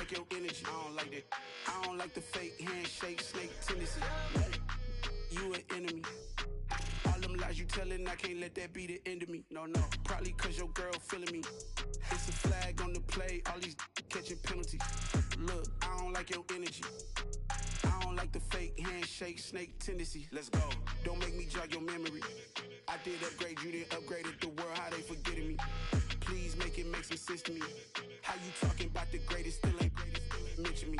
like your energy. I don't like that. I don't like the fake handshake, snake tendency. You an enemy. All them lies you telling, I can't let that be the end of me. No, probably cause your girl feeling me. It's a flag on the play, all these catching penalties. Look, I don't like your energy. I don't like the fake handshake, snake tendency. Let's go. Don't make me jog your memory. I did upgrade, you didn't upgrade it. The world, how they forgetting me. Please make it make some sense to me. How you talking about the greatest, still ain't mention me.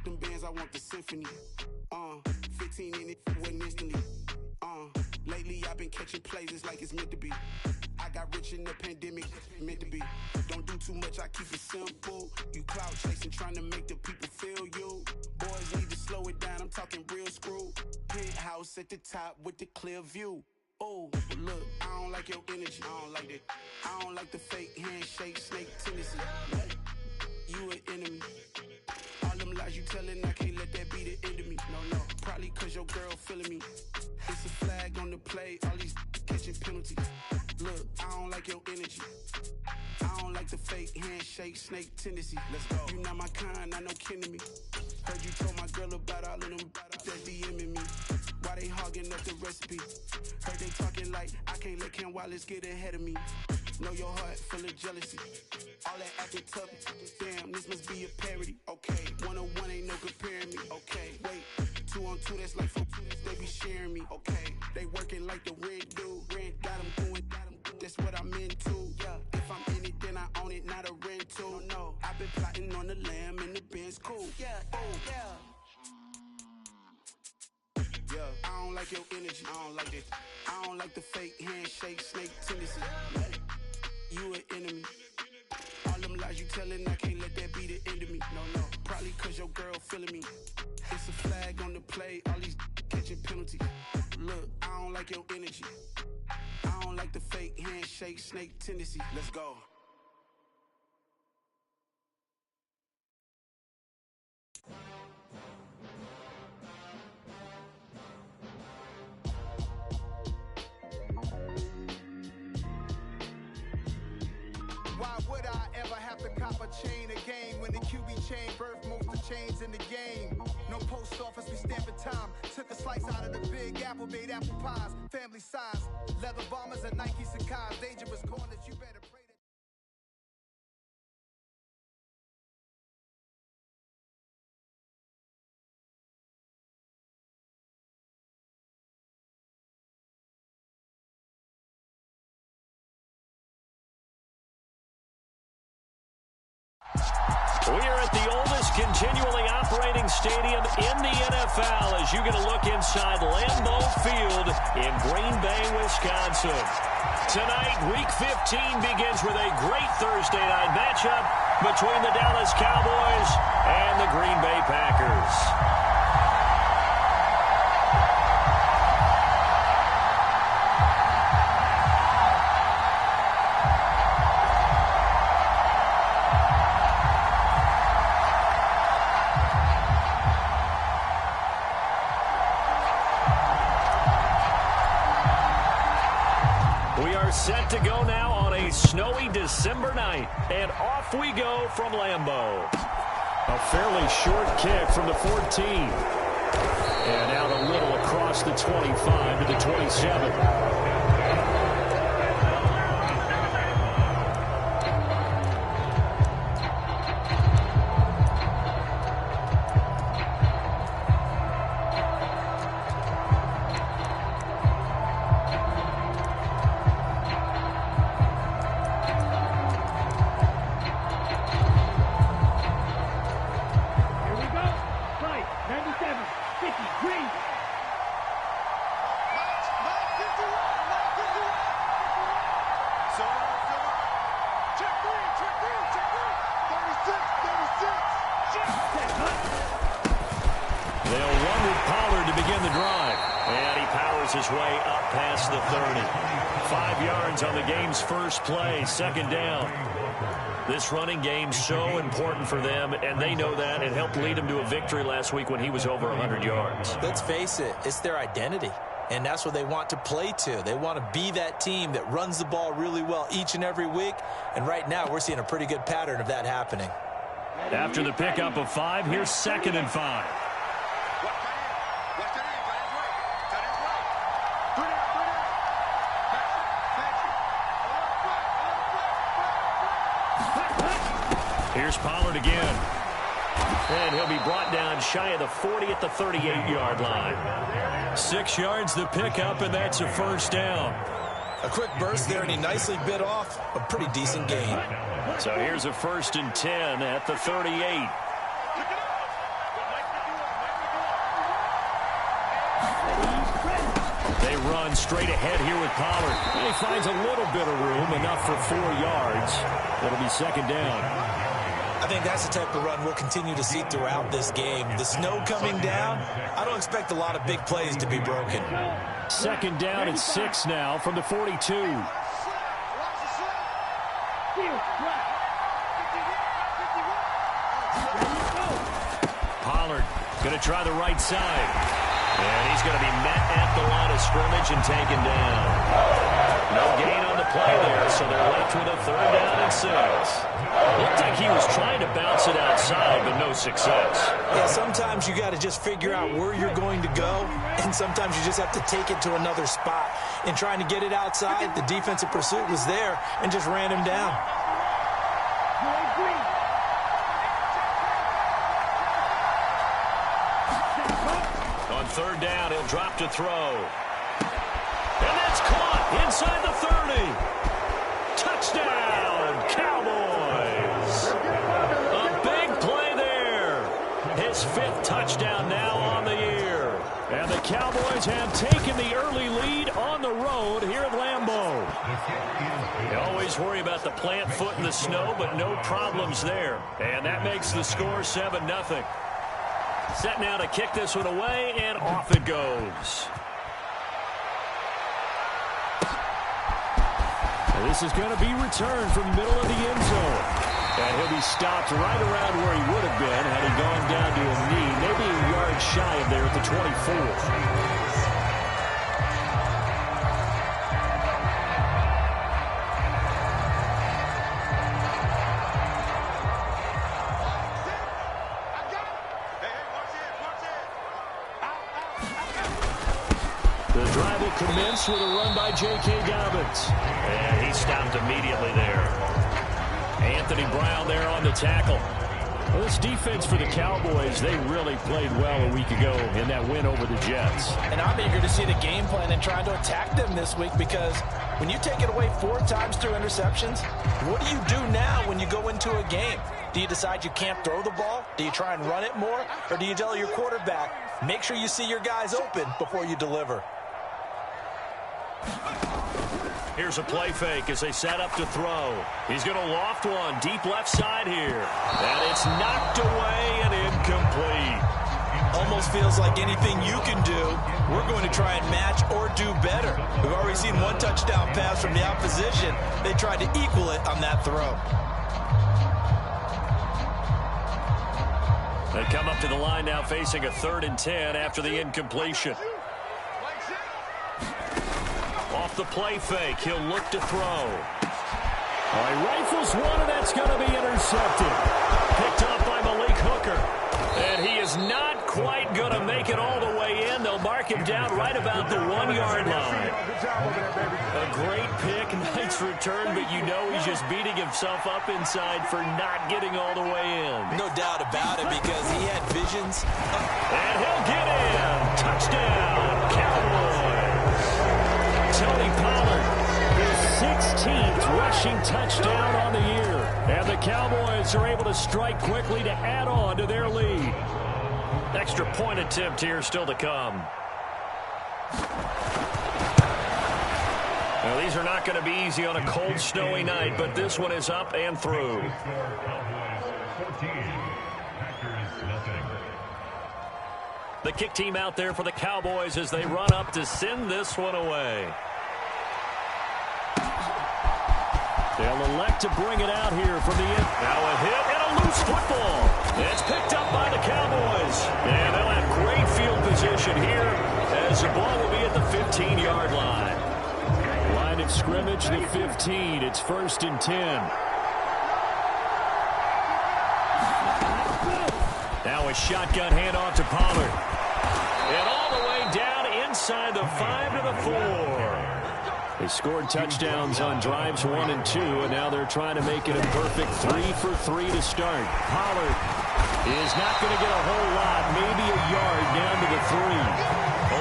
Them bands, I want the symphony. 15 in it, wasn't instantly. Lately I've been catching plays, it's like it's meant to be. I got rich in the pandemic, meant to be. Don't do too much, I keep it simple. You clout chasing, trying to make the people feel you. Boys need to slow it down, I'm talking real screw. Penthouse at the top with the clear view. Oh, look, I don't like your energy. I don't like that. I don't like the fake handshake, snake tendency. You an enemy. All them lies you telling, I can't let that be the end of me. No, probably cause your girl feeling me. It's a flag on the play, all these catching penalties. Look, I don't like your energy. I don't like the fake handshake, snake tendency. Let's go. You not my kind, I know kin to me. Heard you told my girl about all of them that DMing me. Why they hogging up the recipe? Heard they talking like I can't let Ken Wallace get ahead of me. Know your heart full of jealousy. All that acting tough, damn, this must be a parody. Okay, 1-on-1 ain't no comparing me. Okay, wait, 2-on-2, that's like 4, they be sharing me. Okay, they working like the rent do. Rent got them going, that's what I'm into. Yeah, if I'm in it, then I own it, not a rental. No, I've been plotting on the lamb and the Benz cool. Yeah, yeah, I don't like your energy. I don't like that. I don't like the fake handshake, snake tendency. You an enemy. All them lies you telling, I can't let that be the end of me. No, probably cause your girl feeling me. It's a flag on the play, all these catching penalties. Look, I don't like your energy. I don't like the fake handshake, snake tendency. Let's go. Why would I ever have to cop a chain again when the QB chain birthed most of the chains in the game? No post office, we stamping time. Took a slice out of the big apple, made apple pies. Family size, leather bombers and Nike Sacai's. Dangerous corners, you better pray that. We are at the oldest continually operating stadium in the NFL as you get a look inside Lambeau Field in Green Bay, Wisconsin. Tonight, Week 15 begins with a great Thursday night matchup between the Dallas Cowboys and the Green Bay Packers. Set to go now on a snowy December night, and off we go from Lambeau. A fairly short kick from the 14. And out a little across the 25 to the 27. His way up past the 30. 5 yards on the game's first play, second down. This running game's so important for them, and they know that. It helped lead them to a victory last week when he was over 100 yards. Let's face it, it's their identity, and that's what they want to play to. They want to be that team that runs the ball really well each and every week, and right now we're seeing a pretty good pattern of that happening. After the pickup of 5, here's 2nd and 5. Here's Pollard again. And he'll be brought down shy of the 40 at the 38-yard line. 6 yards the pickup, and that's a first down. A quick burst there, and he nicely bit off a pretty decent gain. So here's a 1st and 10 at the 38. They run straight ahead here with Pollard. And he finds a little bit of room, enough for 4 yards. It'll be 2nd down. I think that's the type of run we'll continue to see throughout this game. The snow coming down, I don't expect a lot of big plays to be broken. 2nd down and 6 now from the 42. Pollard going to try the right side. And he's going to be met at the line of scrimmage and taken down. No gain on the play there, so they're left with a 3rd down and 6. Looked like he was trying to bounce it outside, but no success. Yeah, sometimes you got to just figure out where you're going to go, and sometimes you just have to take it to another spot. In trying to get it outside, the defensive pursuit was there and just ran him down. On 3rd down, he'll drop to throw. And that's caught inside the 30. Touchdown, Cowboys. A big play there. His 5th touchdown now on the year. And the Cowboys have taken the early lead on the road here at Lambeau. You always worry about the plant foot in the snow, but no problems there. And that makes the score 7-0. Set now to kick this one away, and off it goes. And this is going to be returned from the middle of the end zone. And he'll be stopped right around where he would have been had he gone down to a knee, maybe a yard shy of there at the 24. Commence with a run by J.K. Dobbins. And he stopped immediately there. Anthony Brown there on the tackle. Well, this defense for the Cowboys, they really played well a week ago in that win over the Jets. And I'm eager to see the game plan and trying to attack them this week, because when you take it away 4 times through interceptions, what do you do now when you go into a game? Do you decide you can't throw the ball? Do you try and run it more? Or do you tell your quarterback, make sure you see your guys open before you deliver? Here's a play fake as they set up to throw. He's going to loft one deep left side here. And it's knocked away and incomplete. Almost feels like anything you can do, we're going to try and match or do better. We've already seen 1 touchdown pass from the opposition. They tried to equal it on that throw. They come up to the line now facing a 3rd and 10 after the incompletion. Off the play fake, he'll look to throw. All right, rifles one, and that's going to be intercepted. Picked off by Malik Hooker. And he is not quite going to make it all the way in. They'll mark him down right about the 1-yard line. A great pick, nice return, but you know he's just beating himself up inside for not getting all the way in. No doubt about it, because he had visions. And he'll get in. Touchdown, Cowboys. Tony Pollard, his 16th rushing touchdown on the year. And the Cowboys are able to strike quickly to add on to their lead. Extra point attempt here still to come. Now, these are not going to be easy on a cold, snowy night, but this one is up and through. The kick team out there for the Cowboys as they run up to send this one away. They'll elect to bring it out here from the end. Now a hit and a loose football. It's picked up by the Cowboys. And they'll have great field position here as the ball will be at the 15-yard line. Line of scrimmage, the 15. It's 1st and 10. Now a shotgun handoff to Pollard. And all the way down inside the 5 to the 4. They scored touchdowns on drives 1 and 2, and now they're trying to make it a perfect 3 for 3 to start. Pollard is not going to get a whole lot, maybe a yard down to the 3.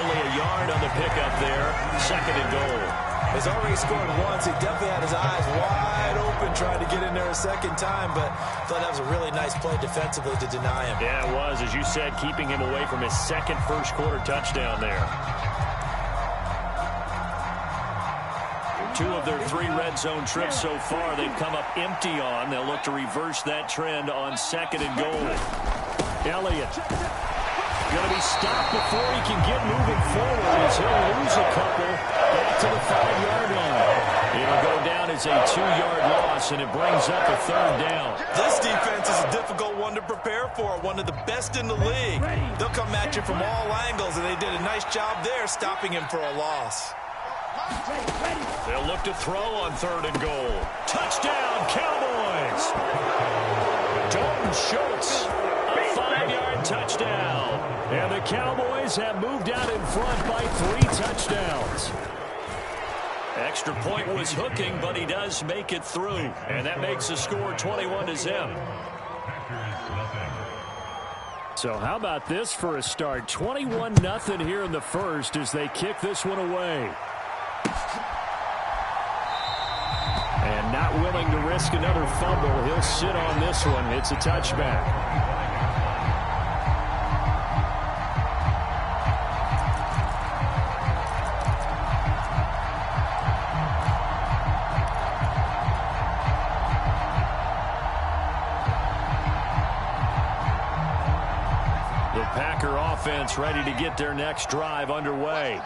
Only a yard on the pickup there, 2nd and goal. He's already scored once. He definitely had his eyes wide open trying to get in there a second time, but I thought that was a really nice play defensively to deny him. Yeah, it was, as you said, keeping him away from his second first-quarter touchdown there. 2 of their 3 red zone trips so far they've come up empty on. They'll look to reverse that trend on 2nd and goal. Elliott going to be stopped before he can get moving forward as he'll lose a couple back to the 5-yard line. It'll go down as a 2-yard loss, and it brings up a 3rd down. This defense is a difficult one to prepare for, one of the best in the league. They'll come at you from all angles, and they did a nice job there stopping him for a loss. They'll look to throw on 3rd and goal. Touchdown, Cowboys! Dalton Schultz, a 5-yard touchdown. And the Cowboys have moved out in front by 3 touchdowns. Extra point was hooking, but he does make it through. And that makes the score 21-0. So how about this for a start? 21-0 here in the first as they kick this one away. And not willing to risk another fumble. He'll sit on this one. It's a touchback. The Packer offense ready to get their next drive underway.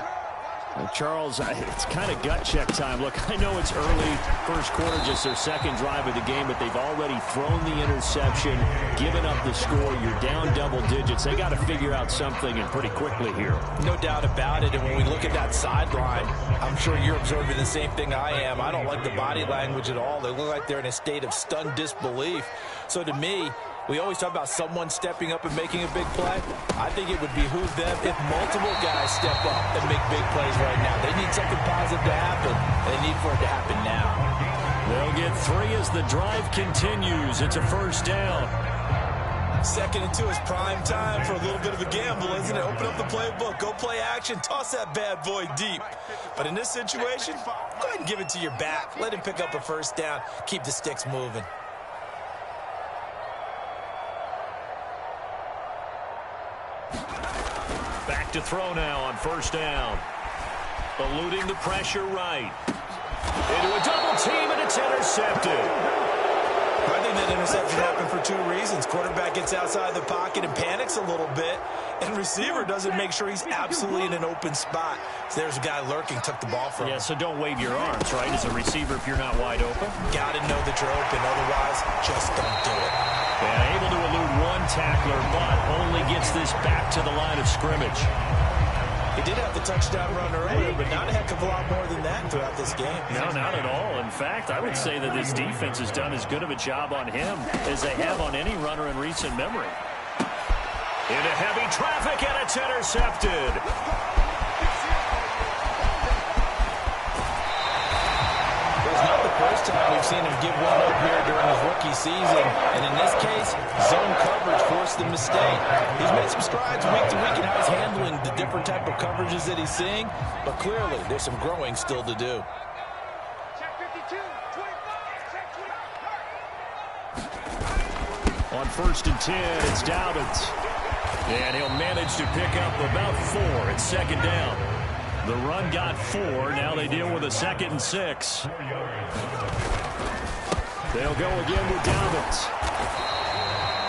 Well, Charles, it's kind of gut check time. Look, I know it's early, first quarter, just their 2nd drive of the game, but they've already thrown the interception, given up the score. You're down double digits. They got to figure out something, and pretty quickly here. No doubt about it, and when we look at that sideline, I'm sure you're observing the same thing I am. I don't like the body language at all. They look like they're in a state of stunned disbelief. So to me, we always talk about someone stepping up and making a big play. I think it would behoove them if multiple guys step up and make big plays right now. They need something positive to happen. They need for it to happen now. They'll get 3 as the drive continues. It's a 1st down. 2nd and 2 is prime time for a little bit of a gamble, isn't it? Open up the playbook, go play action, toss that bad boy deep. But in this situation, go ahead and give it to your back. Let him pick up a 1st down. Keep the sticks moving. Back to throw now on 1st down. Eluding the pressure right. Into a double team, and it's intercepted. I think that interception happened for 2 reasons. Quarterback gets outside the pocket and panics a little bit, and receiver doesn't make sure he's absolutely in an open spot. So there's a guy lurking, took the ball from him. Yeah, so don't wave your arms, right, as a receiver if you're not wide open. Got to know that you're open, otherwise just don't do it. And able to elude 1 tackler, but only gets this back to the line of scrimmage. He did have the touchdown run earlier, but not a heck of a lot more than that throughout this game. No, not at all. In fact, I would say that this defense has done as good of a job on him as they have on any runner in recent memory. Into heavy traffic, and it's intercepted. It's not the first time we've seen him give one up here during his rookie season. And in this case, zone coverage forced the mistake. He's made some strides week to week in how he's handling the different type of coverages that he's seeing. But clearly, there's some growing still to do. On 1st and 10, it's Dobbins. And he'll manage to pick up about 4. It's 2nd down. The run got 4. Now they deal with a 2nd and 6. They'll go again with Dobbins.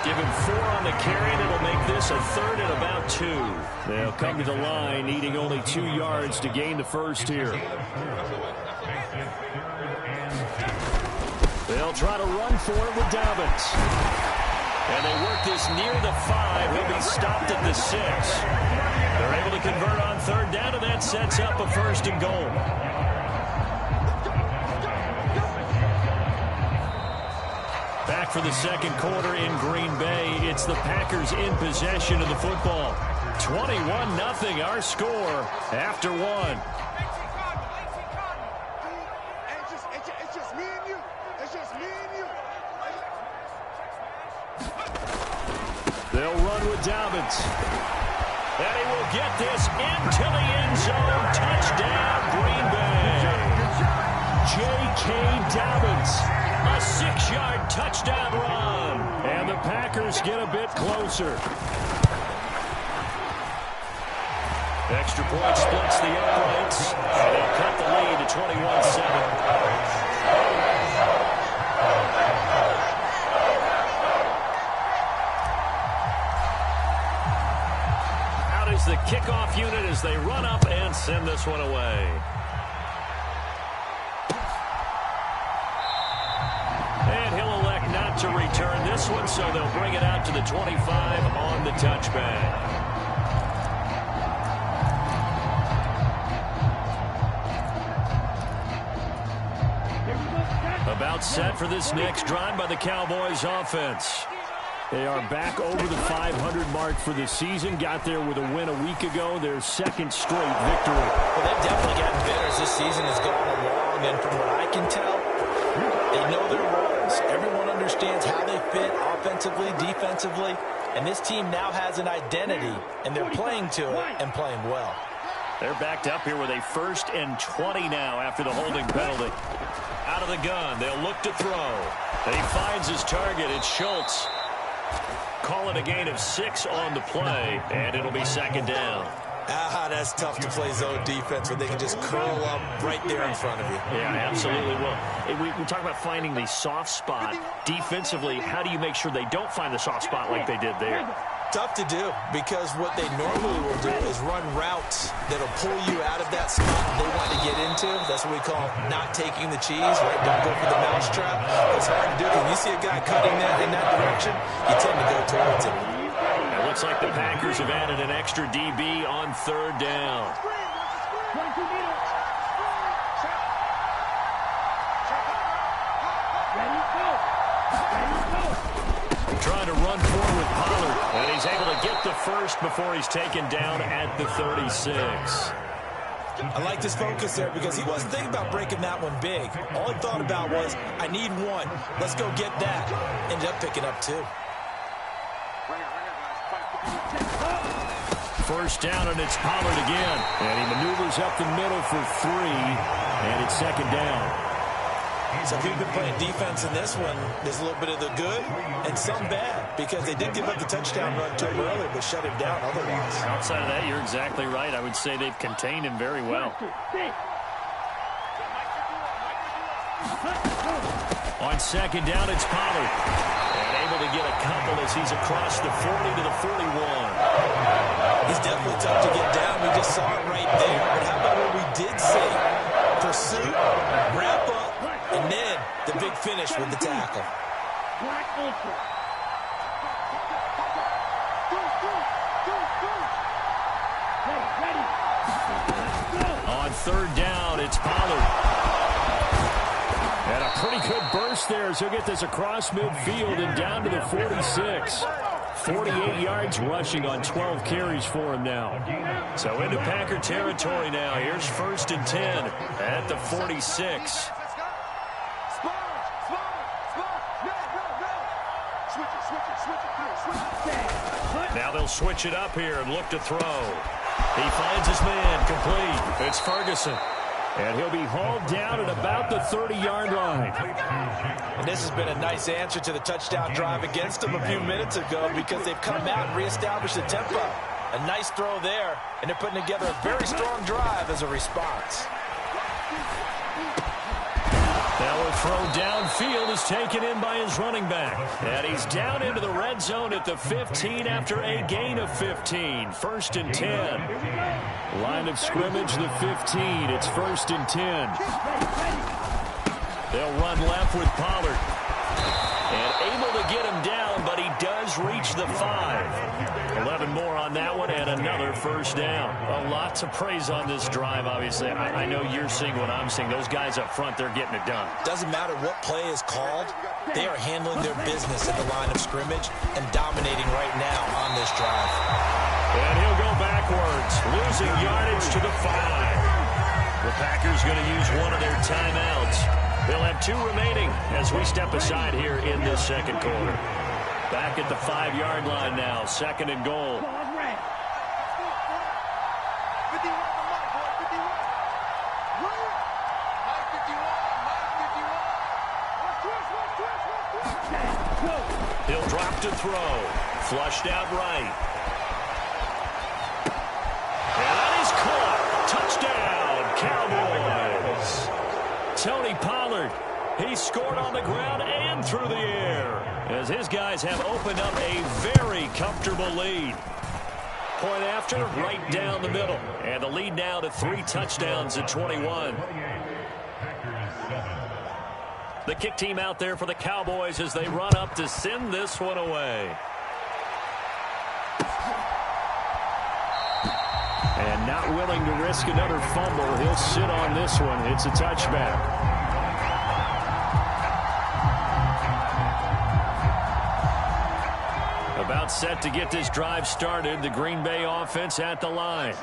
Give him 4 on the carry, and it'll make this a 3rd and about 2. They'll come to the line, needing only 2 yards to gain the first here. They'll try to run for it with Dobbins. And they work this near the 5. He'll be stopped at the 6. They're able to convert on 3rd down, and that sets up a 1st and goal. Back for the second quarter in Green Bay. It's the Packers in possession of the football. 21-0 our score after one. It's just me and you. It's just me and you. They'll run with Dobbins. And he will get this into the end zone. Touchdown, Green Bay. J.K. Dobbins. A 6-yard touchdown run. And the Packers get a bit closer. Extra point splits the uprights. And they'll cut the lead to 21-7. Out is the kickoff unit as they run up and send this one away. And he'll elect not to return this one, so they'll bring it out to the 25 on the touchback. About set for this next drive by the Cowboys offense. They are back over the 500 mark for the season. Got there with a win a week ago. Their second straight victory. Well, they've definitely gotten better as this season has gone along. And from what I can tell, they know their roles. Everyone understands how they fit offensively, defensively. And this team now has an identity, and they're playing to it and playing well. They're backed up here with a 1st and 20 now after the holding penalty. Out of the gun, they'll look to throw. And he finds his target. It's Schultz. Call it a gain of 6 on the play, and it'll be second down. That's tough to play zone defense when they can just curl up right there in front of you. Yeah, absolutely. Well, we talk about finding the soft spot. Defensively, how do you make sure they don't find the soft spot like they did there? Tough to do, because what they normally will do is run routes that'll pull you out of that spot they want to get into. That's what we call not taking the cheese, right? Don't go for the mousetrap. It's hard to do. When you see a guy cutting that in that direction, you tend to go towards it. It looks like the Packers have added an extra DB on 3rd down. Trying to run forward with Pollard, and he's able to get the first before he's taken down at the 36. I like his focus there because he wasn't thinking about breaking that one big. All he thought about was, I need one. Let's go get that. Ended up picking up 2. 1st down, and it's Pollard again. And he maneuvers up the middle for 3, and it's 2nd down. So if you've been playing defense in this one, there's a little bit of the good and some bad, because they did give up the touchdown run to him earlier, but shut him down otherwise. Outside of that, you're exactly right. I would say they've contained him very well. On 2nd down, it's Pollard. And able to get a couple as he's across the 40 to the 41. He's definitely tough to get down. We just saw it right there. But how about what we did see? Pursuit, wrap up, and then the big finish with the tackle. On 3rd down, it's Pollard. And a pretty good burst there as he'll get this across midfield and down to the 46. 48 yards rushing on 12 carries for him now. So into Packer territory now. Here's 1st and 10 at the 46. Now they'll switch it up here and look to throw. He finds his man complete. It's Ferguson. And he'll be hauled down at about the 30-yard line. And this has been a nice answer to the touchdown drive against them a few minutes ago, because they've come out and reestablished the tempo. A nice throw there, and they're putting together a very strong drive as a response. Now a throw downfield is taken in by his running back. And he's down into the red zone at the 15 after a gain of 15. 1st and 10. Line of scrimmage, the 15. It's 1st and 10. They'll run left with Pollard. And able to get him down, but he does reach the 5. 11 more on that one and another first down. A lot to praise on this drive, obviously. I know you're seeing what I'm seeing. Those guys up front, they're getting it done. Doesn't matter what play is called. They are handling their business at the line of scrimmage and dominating right now on this drive. And he'll go backwards, losing yardage to the 5. The Packers going to use one of their timeouts. They'll have 2 remaining as we step aside here in this second quarter. Back at the 5-yard line now, 2nd and goal. He'll drop to throw. Flushed out right. And that is caught. Touchdown, Cowboys. Tony Pollard. He scored on the ground and through the air as his guys have opened up a very comfortable lead. Point after, right down the middle. And the lead now to 3 touchdowns at 21. The kick team out there for the Cowboys as they run up to send this one away. And not willing to risk another fumble, he'll sit on this one. It's a touchback. About set to get this drive started. The Green Bay offense at the line.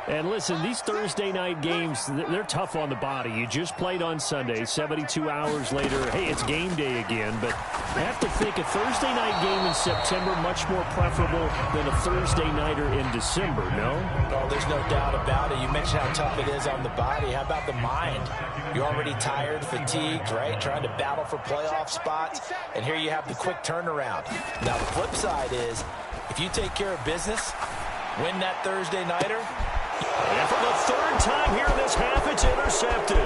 And listen, these Thursday night games, they're tough on the body. You just played on Sunday, 72 hours later. Hey, it's game day again. But I have to think a Thursday night game in September much more preferable than a Thursday nighter in December, no? Oh, there's no doubt about it. You mentioned how tough it is on the body. How about the mind? You're already tired, fatigued, right? Trying to battle for playoff spots. And here you have the quick turnaround. Now, the flip side is, if you take care of business, win that Thursday nighter, and for the 3rd time here in this half, it's intercepted.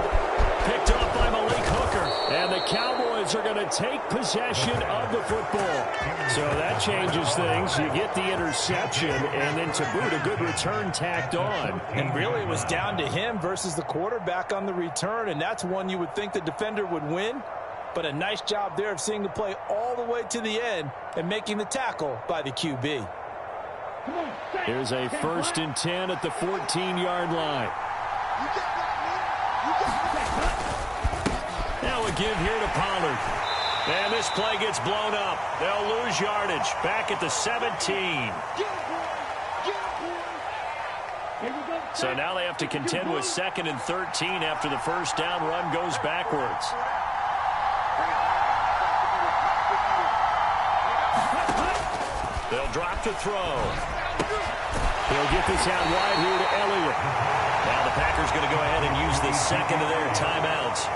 Picked up by Malik Hooker. And the Cowboys are going to take possession of the football. So that changes things. You get the interception, and then to boot, a good return tacked on. And really, it was down to him versus the quarterback on the return, and that's one you would think the defender would win. But a nice job there of seeing the play all the way to the end and making the tackle by the QB. Here's a 1st and 10 at the 14-yard line. Now a give here to Pollard. And this play gets blown up. They'll lose yardage. Back at the 17. So now they have to contend with 2nd and 13 after the first down run goes backwards. They'll drop to throw. He'll get this out wide here to Elliott. Now the Packers going to go ahead and use the 2nd of their timeouts.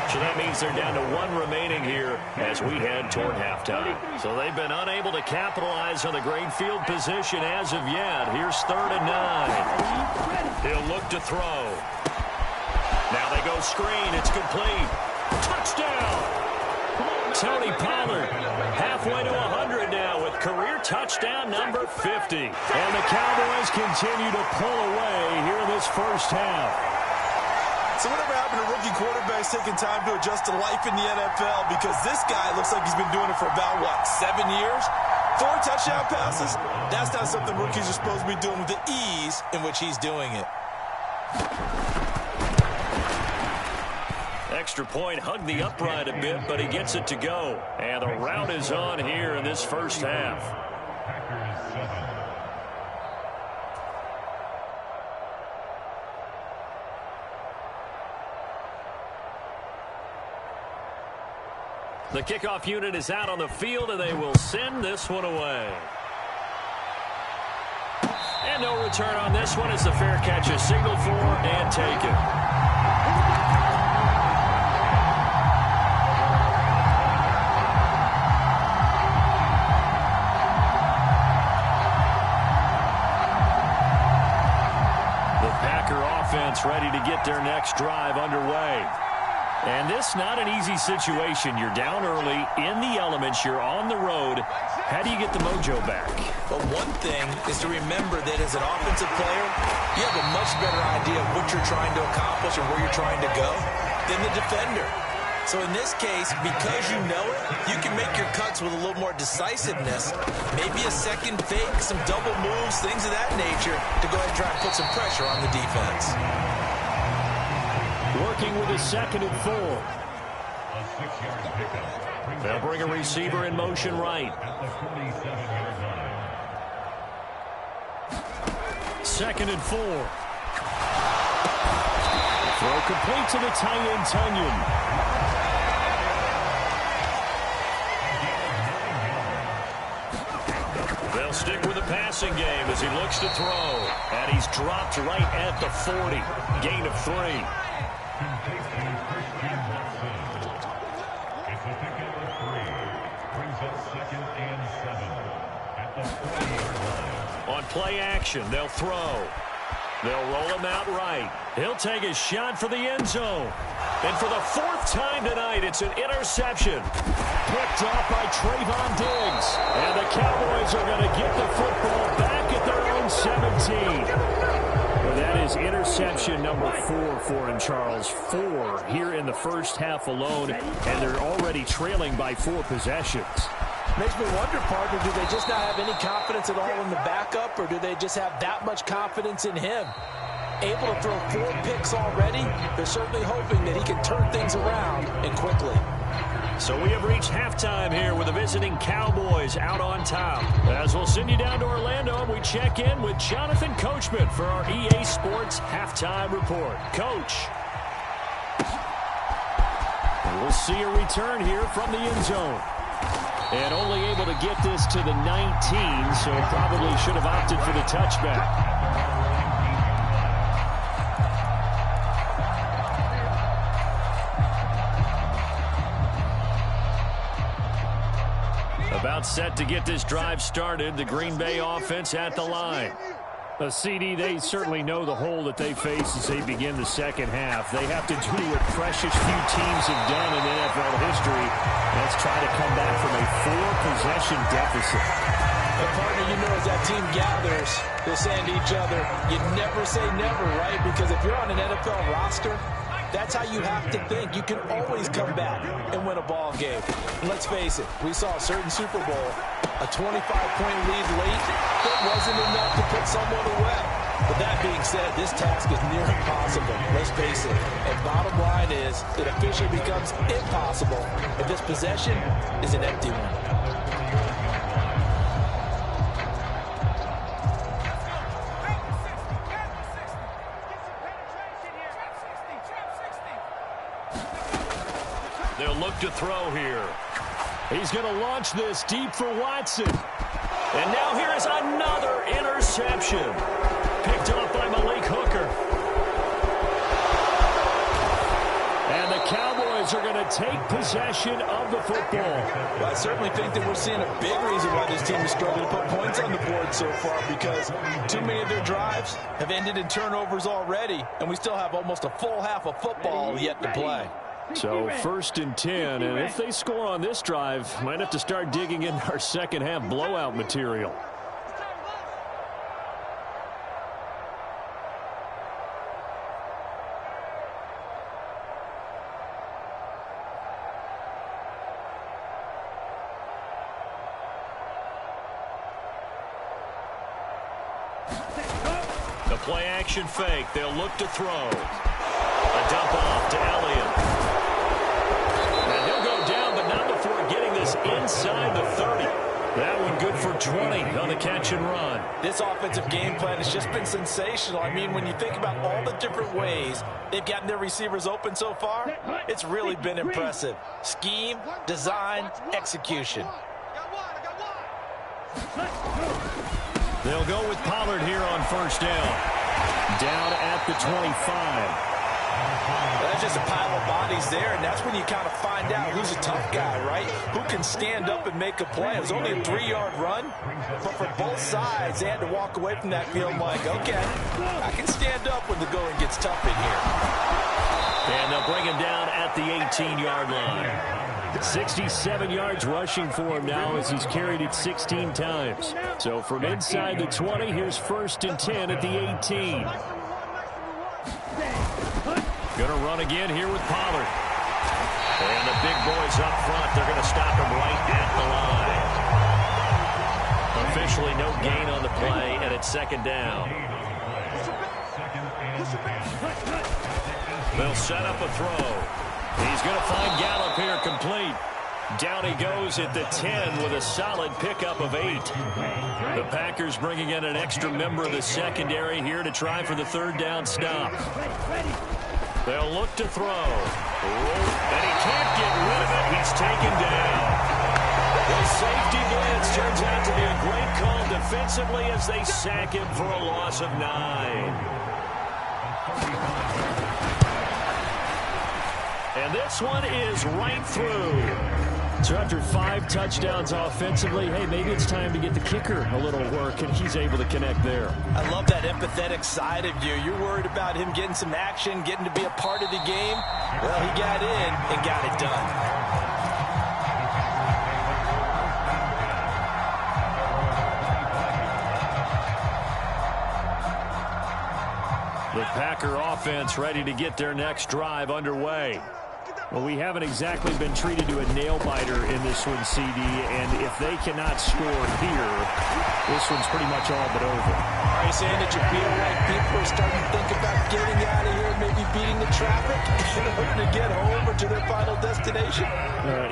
So that means they're down to 1 remaining here as we head toward halftime. So they've been unable to capitalize on the great field position as of yet. Here's 3rd and 9. He'll look to throw. Now they go screen. It's complete. Touchdown! Tony Pollard halfway to 100 now with career touchdown number 50. And the Cowboys continue to pull away here in this first half. So whatever happened to rookie quarterbacks taking time to adjust to life in the NFL, because this guy looks like he's been doing it for about, what, 7 years? 4 touchdown passes? That's not something rookies are supposed to be doing with the ease in which he's doing it. Extra point, hugged the upright a bit, but he gets it to go. And the route is on here in this first half. The kickoff unit is out on the field, and they will send this one away. And no return on this one as the fair catch is signaled for and taken. Ready to get their next drive underway. And this not an easy situation. You're down early, in the elements, you're on the road. How do you get the mojo back? Well, one thing is to remember that as an offensive player, you have a much better idea of what you're trying to accomplish and where you're trying to go than the defender. So in this case, because you know it, you can make your cuts with a little more decisiveness. Maybe a second fake, some double moves, things of that nature to go ahead and try and put some pressure on the defense. Working with a 2nd and 4. They'll bring a receiver in motion right. 2nd and 4. Throw complete to the tight end, Tunyon. They'll stick with the passing game as he looks to throw. And he's dropped right at the 40. Gain of 3. On play action, they'll throw. They'll roll him out right. He'll take a shot for the end zone. And for the 4th time tonight, it's an interception. Picked off by Trayvon Diggs. And the Cowboys are going to get the football back at their own 17. Well, that is interception number 4 for him, Charles. 4 here in the first half alone, and they're already trailing by 4 possessions. Makes me wonder, partner, do they just not have any confidence at all in the backup, or do they just have that much confidence in him? Able to throw 4 picks already, they're certainly hoping that he can turn things around and quickly. So we have reached halftime here with the visiting Cowboys out on top. As we'll send you down to Orlando, we check in with Jonathan Coachman for our EA Sports Halftime Report. Coach. We'll see a return here from the end zone. And only able to get this to the 19, so probably should have opted for the touchback. About set to get this drive started, the Green Bay offense at the line. A CD, they certainly know the hole that they face as they begin the second half. They have to do what precious few teams have done in NFL history. Let's try to come back from a 4-possession deficit. But partner, you know as that team gathers, they're saying to each other, you never say never, right? Because if you're on an NFL roster, that's how you have to think. You can always come back and win a ball game. And let's face it, we saw a certain Super Bowl, a 25-point lead late, that wasn't enough to put someone away. But that being said, this task is near impossible. Let's face it. And bottom line is, it officially becomes impossible if this possession is an empty one. They'll look to throw here. He's going to launch this deep for Watson. And now here is another interception. Picked off by Malik Hooker. And the Cowboys are going to take possession of the football. Well, I certainly think that we're seeing a big reason why this team is struggling to put points on the board so far, because too many of their drives have ended in turnovers already, and we still have almost a full half of football yet to play. So 1st and 10, and if they score on this drive, might have to start digging in our second half blowout material. The play action fake, they'll look to throw. A dump off to Elliott. And he'll go down, but not before getting this inside the 30. That one good for 20 on the catch and run. This offensive game plan has just been sensational. I mean, when you think about all the different ways they've gotten their receivers open so far, it's really been impressive. Scheme, design, execution. They'll go with Pollard here on 1st down. Down at the 25. That's just a pile of bodies there, and that's when you kind of find out who's a tough guy, right? Who can stand up and make a play. It was only a 3-yard run, but for both sides, they had to walk away from that feeling like, okay, I can stand up when the going gets tough in here. And they'll bring him down at the 18-yard line. 67 yards rushing for him now as he's carried it 16 times. So from inside the 20, here's 1st and 10 at the 18. Going to run again here with Pollard. And the big boys up front, they're going to stop him right at the line. Officially no gain on the play, and it's second down. They'll set up a throw. He's going to find Gallup here complete. Down he goes at the 10 with a solid pickup of 8. The Packers bringing in an extra member of the secondary here to try for the third down stop. They'll look to throw. And he can't get rid of it. He's taken down. The safety blitz turns out to be a great call defensively as they sack him for a loss of 9. And this one is right through. So after 5 touchdowns offensively, hey, maybe it's time to get the kicker a little work, and he's able to connect there. I love that empathetic side of you. You're worried about him getting some action, getting to be a part of the game. Well, he got in and got it done. The Packer offense ready to get their next drive underway. Well, we haven't exactly been treated to a nail-biter in this one, CD, and if they cannot score here, this one's pretty much all but over. Are you saying that you feel like people are starting to think about getting out of here, maybe beating the traffic in order to get home or to their final destination?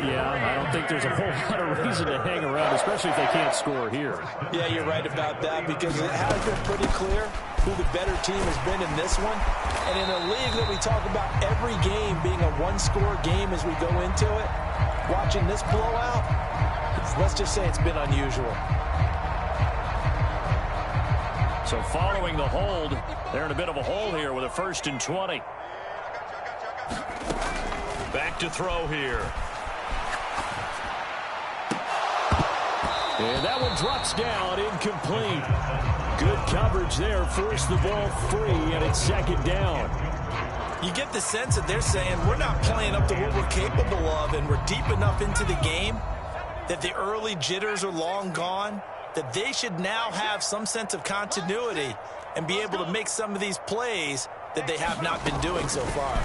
Yeah, I don't think there's a whole lot of reason to hang around, especially if they can't score here. Yeah, you're right about that, because it has been pretty clear who the better team has been in this one. And in a league that we talk about every game being a one-score game as we go into it, watching this blowout, let's just say it's been unusual. So following the hold, they're in a bit of a hole here with a 1st and 20. Back to throw here. And that one drops down, incomplete. Good coverage there, forced the ball free, and it's second down. You get the sense that they're saying we're not playing up to what we're capable of, and we're deep enough into the game that the early jitters are long gone, that they should now have some sense of continuity and be able to make some of these plays that they have not been doing so far.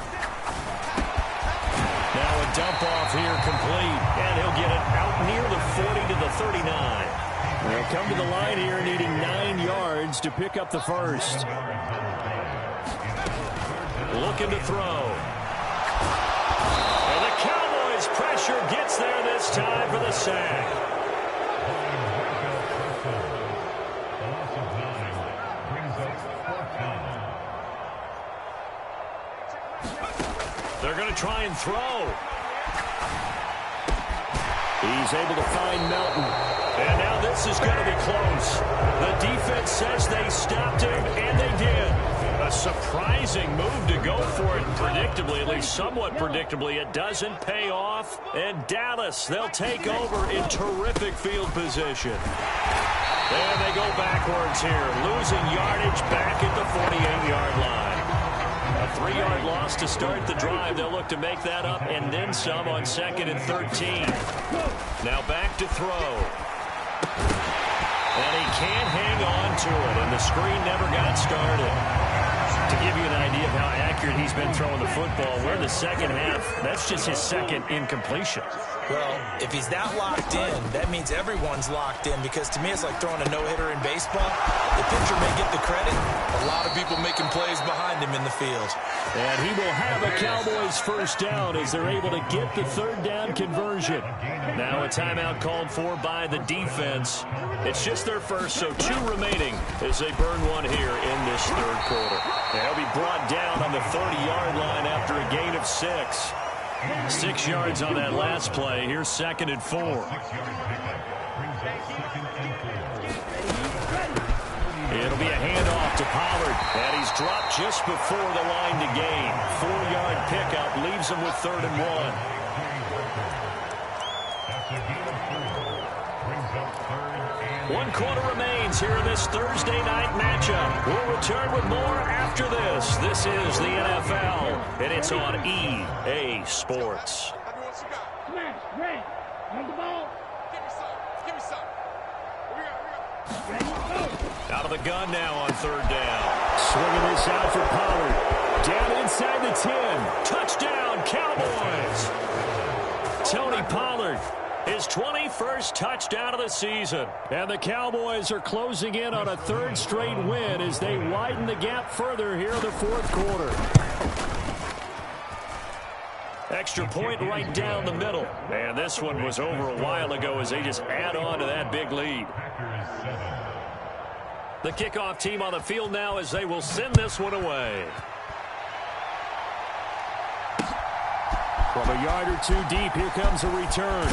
Now a dump off here complete, and he'll get it out near the 40 to the 39. They'll come to the line here needing 9 yards to pick up the first. Looking to throw. And the Cowboys pressure gets there this time for the sack. They're going to try and throw. He's able to find Melton. And now this is going to be close. The defense says they stopped him, and they did. A surprising move to go for it predictably, at least somewhat predictably. It doesn't pay off. And Dallas, they'll take over in terrific field position. And they go backwards here, losing yardage back at the 48-yard line. A 3-yard loss to start the drive. They'll look to make that up and then some on 2nd and 13. Now back to throw. And he can't hang on to it, and the screen never got started. To give you an idea of how accurate he's been throwing the football, we're in the second half. That's just his second incompletion. Well, if he's that locked in, that means everyone's locked in, because to me it's like throwing a no-hitter in baseball. The pitcher may get the credit. A lot of people making plays behind him in the field. And he will have a Cowboys first down as they're able to get the third down conversion. Now a timeout called for by the defense. It's just their first, so 2 remaining as they burn one here in this third quarter. They'll be brought down on the 30-yard line after a gain of 6. 6 yards on that last play. Here's 2nd and 4. It'll be a handoff to Pollard, and he's dropped just before the line to gain. 4-yard pickup leaves him with 3rd and 1. 1 quarter remains here in this Thursday night matchup. We'll return with more after this. This is the NFL, and it's on EA Sports. Out of the gun now on 3rd down. Swinging this out for Pollard. Down inside the 10. Touchdown, Cowboys. Tony Pollard, his 21st touchdown of the season. And the Cowboys are closing in on a third straight win as they widen the gap further here in the fourth quarter. Extra point right down the middle. And this one was over a while ago as they just add on to that big lead. The kickoff team on the field now as they will send this one away. From a yard or two deep, here comes a return.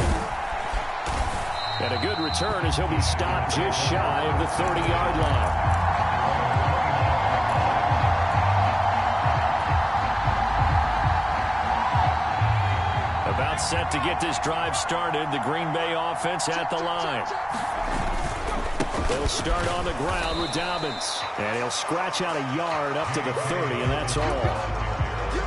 And a good return as he'll be stopped just shy of the 30-yard line. About set to get this drive started, the Green Bay offense at the line. They'll start on the ground with Dobbins. And he'll scratch out a yard up to the 30, and that's all.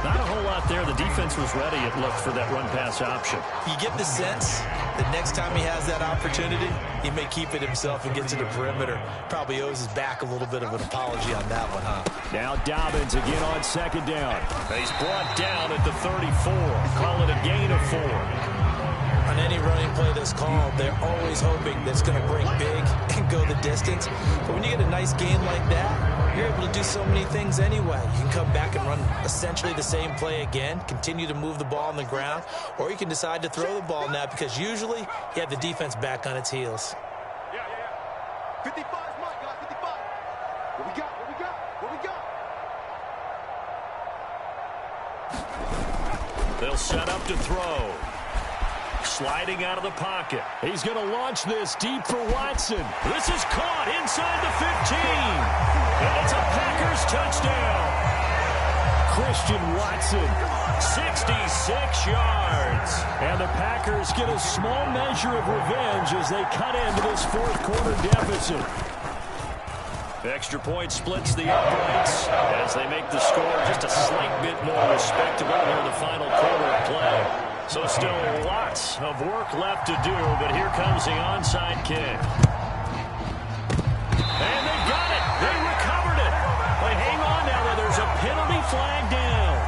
Not a whole lot there. The defense was ready, it looked, for that run-pass option. You get the sense that next time he has that opportunity, he may keep it himself and get to the perimeter. Probably owes his back a little bit of an apology on that one, huh? Now Dobbins again on second down. He's brought down at the 34. Call it a gain of 4. On any running play that's called, they're always hoping that it's going to break big and go the distance. But when you get a nice gain like that, you're able to do so many things anyway. You can come back and run essentially the same play again, continue to move the ball on the ground, or you can decide to throw the ball now because usually you have the defense back on its heels. 55 is mine, guys. 55. What we got? What we got? What we got? They'll set up to throw. Sliding out of the pocket. He's going to launch this deep for Watson. This is caught inside the 15. And it's a Packers touchdown. Christian Watson, 66 yards. And the Packers get a small measure of revenge as they cut into this fourth quarter deficit. The extra point splits the uprights as they make the score just a slight bit more respectable here in the final quarter of play. So still lots of work left to do, but here comes the onside kick. And they got it. They recovered it. But hang on now, though. There's a penalty flag down.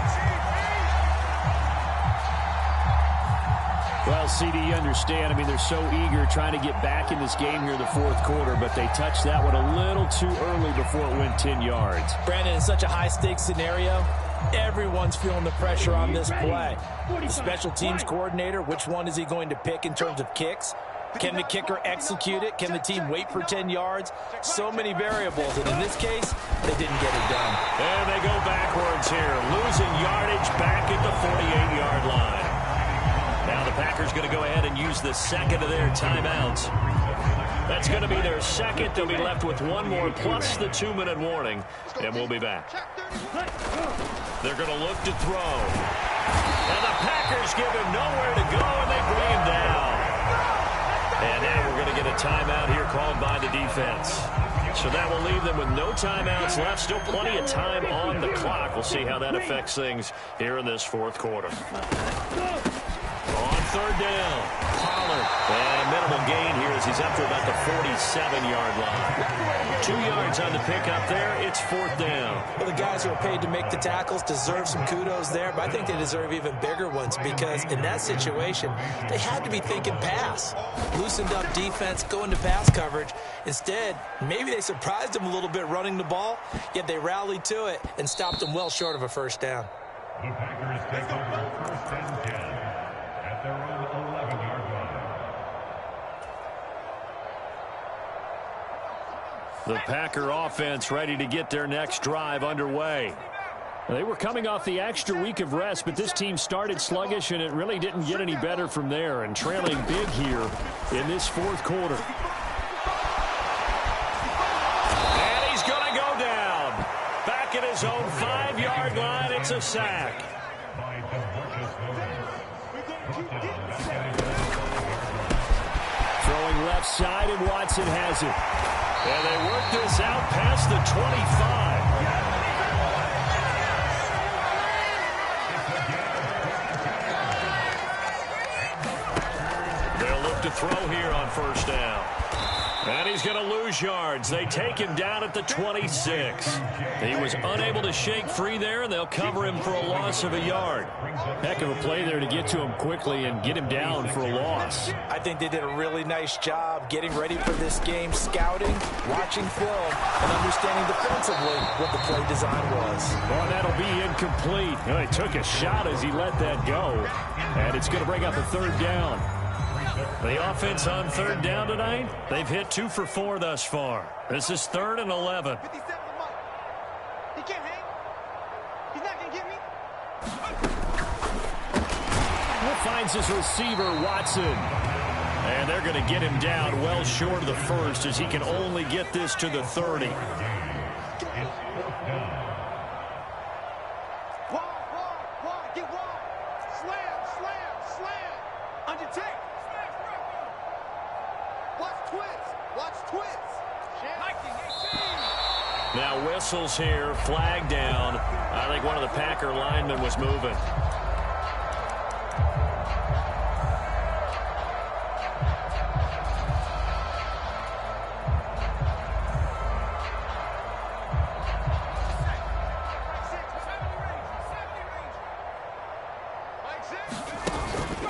Well, CD, you understand. I mean, they're so eager trying to get back in this game here in the fourth quarter, but they touched that one a little too early before it went 10 yards. Brandon, in such a high-stakes scenario, everyone's feeling the pressure on this play. The special teams coordinator, which one is he going to pick in terms of kicks? Can the kicker execute it? Can the team wait for 10 yards? So many variables, and in this case, they didn't get it done. And they go backwards here, losing yardage back at the 48-yard line. Now the Packers going to go ahead and use the second of their timeouts. That's going to be their second. They'll be left with one more plus the 2-minute warning, and we'll be back. They're going to look to throw. And the Packers give him nowhere to go, and they bring him down. And now we're going to get a timeout here called by the defense. So that will leave them with no timeouts left. Still plenty of time on the clock. We'll see how that affects things here in this fourth quarter. On third down, Pollard. And a minimal gain here as he's up to about the 47-yard line. 2 yards on the pickup there. It's fourth down. Well, the guys who are paid to make the tackles deserve some kudos there, but I think they deserve even bigger ones because in that situation, they had to be thinking pass. Loosened up defense, going to pass coverage. Instead, maybe they surprised them a little bit running the ball, yet they rallied to it and stopped them well short of a first down. The Packers take over first and 10 at their own 11-yard line. The Packer offense ready to get their next drive underway. They were coming off the extra week of rest, but this team started sluggish, and it really didn't get any better from there, and trailing big here in this fourth quarter. And he's going to go down. Back at his own 5-yard line, it's a sack. Throwing left side, and Watson has it. And they work this out past the 25. They'll look to throw here on first down. And he's going to lose yards. They take him down at the 26. He was unable to shake free there, and they'll cover him for a loss of a yard. Heck of a play there to get to him quickly and get him down for a loss. I think they did a really nice job getting ready for this game, scouting, watching film, and understanding defensively what the play design was. Well, that'll be incomplete. Well, he took a shot as he let that go, and it's going to bring up a third down. The offense on third down tonight, they've hit 2 for 4 thus far. This is 3rd and 11. 57 He can't hang. He's not going to get me. Finds his receiver, Watson. And they're going to get him down well short of the first as he can only get this to the 30. Get wide. Slam. Undertake. Watch twist. Now whistles here, flag down. I think one of the Packer linemen was moving.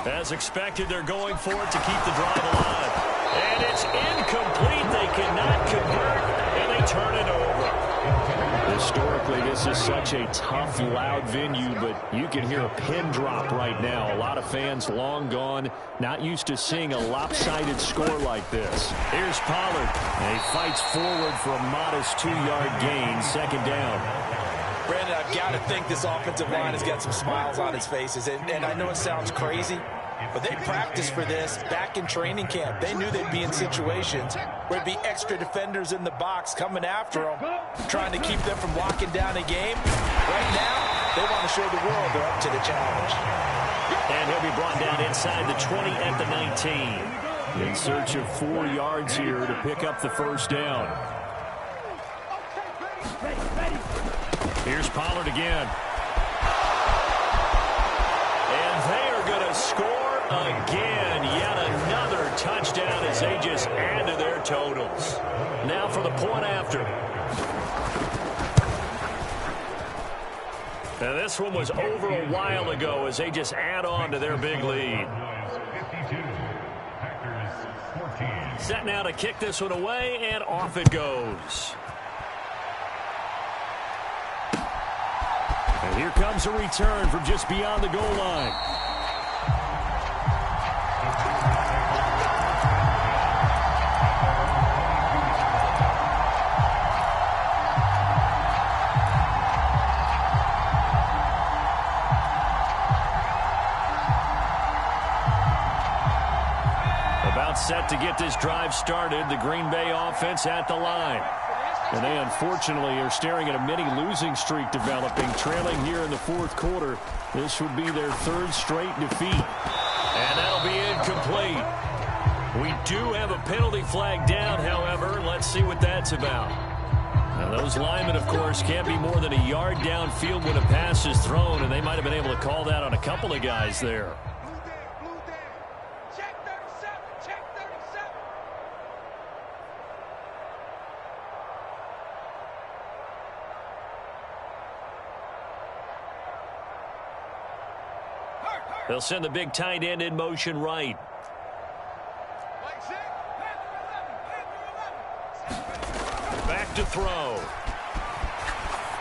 As expected, they're going for it to keep the drive alive. And it's incomplete. They cannot convert, and they turn it over. Historically, this is such a tough, loud venue, but you can hear a pin drop right now. A lot of fans long gone, not used to seeing a lopsided score like this. Here's Pollard, and he fights forward for a modest 2-yard gain, 2nd down. Brandon, I've got to think this offensive line has got some smiles on its faces. And I know it sounds crazy, but they practiced for this back in training camp. They knew they'd be in situations where there'd be extra defenders in the box coming after them, trying to keep them from locking down a game. Right now, they want to show the world they're up to the challenge. And he'll be brought down inside the 20 at the 19. In search of 4 yards here to pick up the first down. Here's Pollard again. And they are going to score again. Yet another touchdown as they just add to their totals. Now for the point after. And this one was over a while ago as they just add on to their big lead. Set now to kick this one away, and off it goes. And here comes a return from just beyond the goal line. About set to get this drive started, the Green Bay offense at the line. And they unfortunately are staring at a mini losing streak developing, trailing here in the 4th quarter. This would be their 3rd straight defeat. And that'll be incomplete. We do have a penalty flag down, however. Let's see what that's about. Now, those linemen, of course, can't be more than a yard downfield when a pass is thrown, and they might have been able to call that on a couple of guys there. They'll send the big tight end in motion right. Back to throw.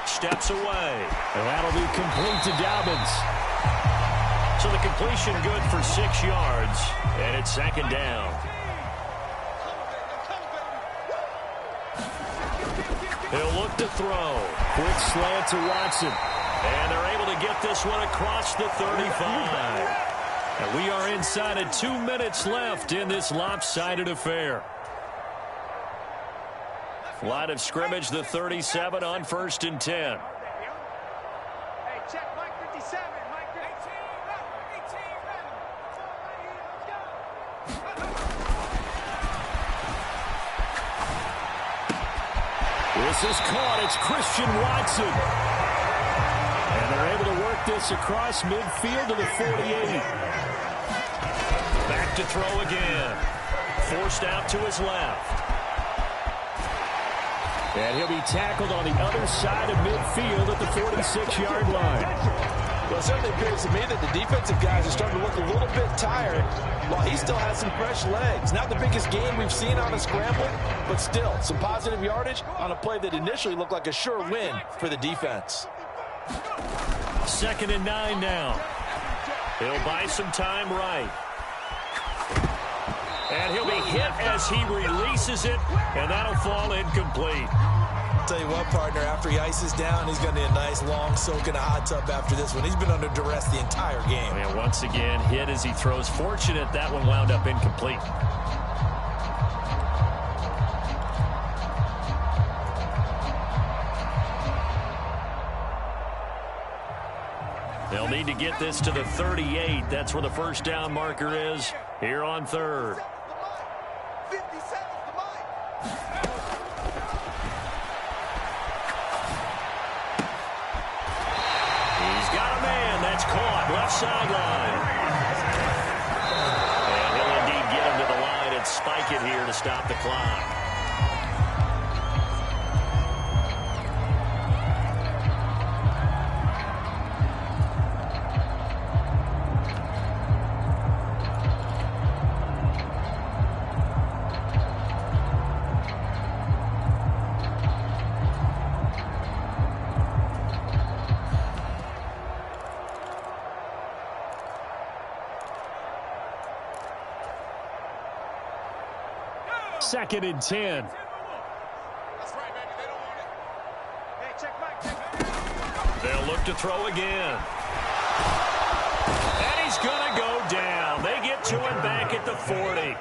Steps away. And that'll be complete to Dobbins. So the completion good for 6 yards. And it's 2nd down. He'll look to throw. Quick slant to Watson. And they're able to get this one across the 35. And we are inside of 2 minutes left in this lopsided affair. Line of scrimmage, the 37 on 1st and 10. Hey, check Mike 57. Mike 18. This is caught. It's Christian Watson. And they're able to work this across midfield to the 48. Back to throw again. Forced out to his left. And he'll be tackled on the other side of midfield at the 46-yard line. Well, it certainly appears to me that the defensive guys are starting to look a little bit tired while he still has some fresh legs. Not the biggest game we've seen on a scramble, but still some positive yardage on a play that initially looked like a sure win for the defense. 2nd and 9 now. He'll buy some time right. And he'll be hit as he releases it, and that'll fall incomplete. Tell you what, partner, after he ices down, he's going to need a nice long soak in a hot tub after this one. He's been under duress the entire game. And once again, hit as he throws. Fortunate that one wound up incomplete. They'll need to get this to the 38. That's where the first down marker is here on 3rd. Left sideline. And he'll indeed get him to the line and spike it here to stop the clock. Second and 10. That's right, baby. They don't want it. Hey, check back. They'll look to throw again. And he's going to go down. They get to him back at the 40.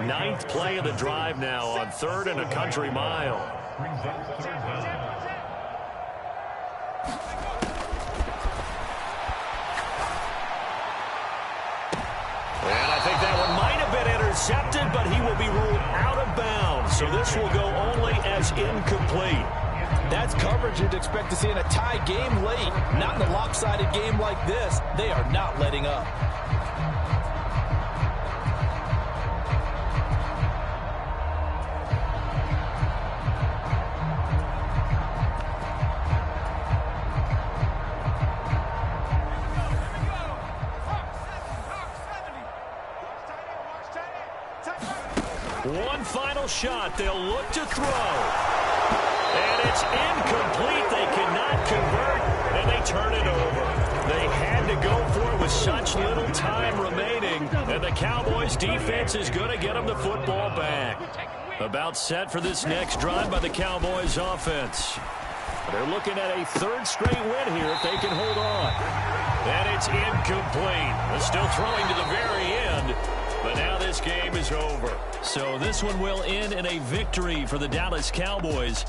9th play of the drive now on 3rd and a country mile. And I think that one might have been intercepted, but he will be ruled out of bounds. So this will go only as incomplete. That's coverage you'd expect to see in a tie game late. Not in a lopsided game like this. They are not letting up. One final shot. They'll look to throw. And it's incomplete. They cannot convert, and they turn it over. They had to go for it with such little time remaining, and the Cowboys defense is going to get them the football back. About set for this next drive by the Cowboys offense. They're looking at a 3rd straight win here if they can hold on. And it's incomplete. They're still throwing to the very end, but now this game is over. So this one will end in a victory for the Dallas Cowboys.